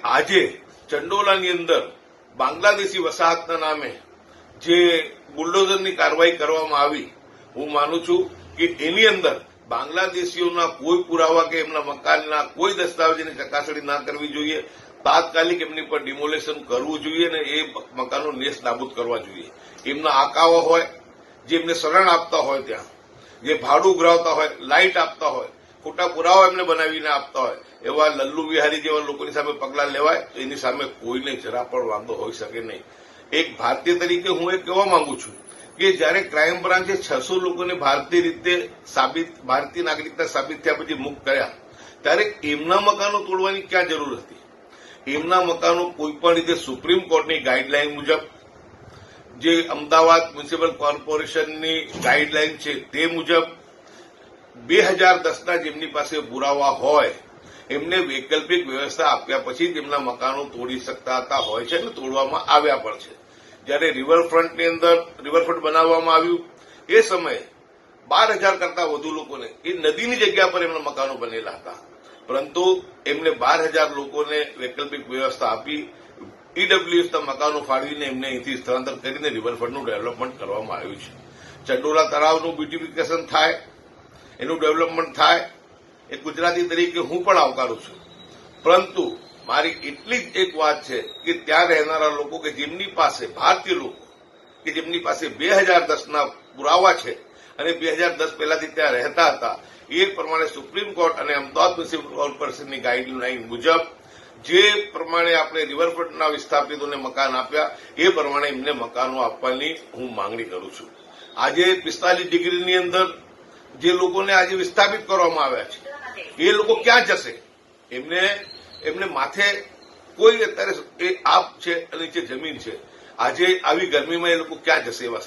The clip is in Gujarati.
આજે ચંડોલાની અંદર બાંગ્લાદેશી વસાહતના નામે જે બુલડોઝરની કાર્યવાહી કરવામાં આવી, હું માનું છું કે એની અંદર બાંગ્લાદેશીઓના કોઈ પુરાવા કે એમના મકાનના કોઈ દસ્તાવેજની ચકાસણી ના કરવી જોઈએ. તાત્કાલિક એમની પર ડિમોલેશન કરવું જોઈએ અને એ મકાનો નેસ્ત નાબૂદ કરવા જોઈએ. એમના આકાઓ હોય, જે એમને શરણ આપતા હોય, ત્યાં જે ભાડું ઉઘરાવતા હોય, લાઇટ આપતા હોય, ખોટા પુરાવા એમને બનાવીને આપતા હોય, એવા લલ્લુ વિહારી જેવા લોકોની સામે પગલાં લેવાય તો એની સામે કોઈને જરા પણ વાંધો હોઈ શકે નહીં. એક ભારતીય તરીકે હું એ કહેવા માંગુ છું કે જયારે ક્રાઇમ બ્રાન્ચે 600 લોકોને ભારતીય નાગરિકતા સાબિત થયા પછી મુક્ત કર્યા, ત્યારે એમના મકાનો તોડવાની ક્યાં જરૂર હતી? એમના મકાનો કોઈપણ રીતે સુપ્રીમ કોર્ટની ગાઈડલાઈન મુજબ, જે અમદાવાદ મ્યુનિસિપલ કોર્પોરેશનની ગાઈડલાઈન છે તે મુજબ 2010ના જેમની પાસે પુરાવા હોય એમને વૈકલ્પિક વ્યવસ્થા આપ્યા પછી જ એમના મકાનો તોડી શકતા હતા હોય છે અને તોડવામાં આવ્યા પણ છે. જયારે રિવરફ્રન્ટની અંદર રિવરફ્રન્ટ બનાવવામાં આવ્યું એ સમયે 12,000 કરતા વધુ લોકોને એ નદીની જગ્યા પર એમના મકાનો બનેલા હતા, પરંતુ એમને 12,000 લોકોને વૈકલ્પિક વ્યવસ્થા આપી ઈડબ્લ્યુએસના મકાનો ફાળવીને એમને અહીંથી સ્થળાંતર કરીને રિવરફ્રન્ટનું ડેવલપમેન્ટ કરવામાં આવ્યું છે. ચંડોલા તળાવનું બ્યુટિફિકેશન થાય, એનું ડેવલપમેન્ટ થાય, એ ગુજરાતી તરીકે હું પણ આવકારું છું. પરંતુ મારી એટલી જ એક વાત છે કે ત્યાં રહેનારા લોકો કે જેમની પાસે ભારતીય લોકો કે જેમની પાસે 2010ના પુરાવા છે અને 2010 પહેલાથી ત્યાં રહેતા હતા, એ પ્રમાણે સુપ્રીમ કોર્ટ અને અમદાવાદ મ્યુનિસિપલ કોર્પોરેશનની ગાઈડલાઈન મુજબ જે પ્રમાણે આપણે રિવરફ્રન્ટના વિસ્થાપિતોને મકાન આપ્યા એ પ્રમાણે એમને મકાનો આપવાની હું માંગણી કરું છું. આજે 45 ડિગ્રીની અંદર જે લોકોને આજે વિસ્થાપિત કરવામાં આવ્યા છે એ લોકો ક્યાં જશે? એમને માથે કોઈ અત્યારે એ આપ છે અને નીચે જમીન છે. આજે આવી ગરમીમાં એ લોકો ક્યાં જશે? એવા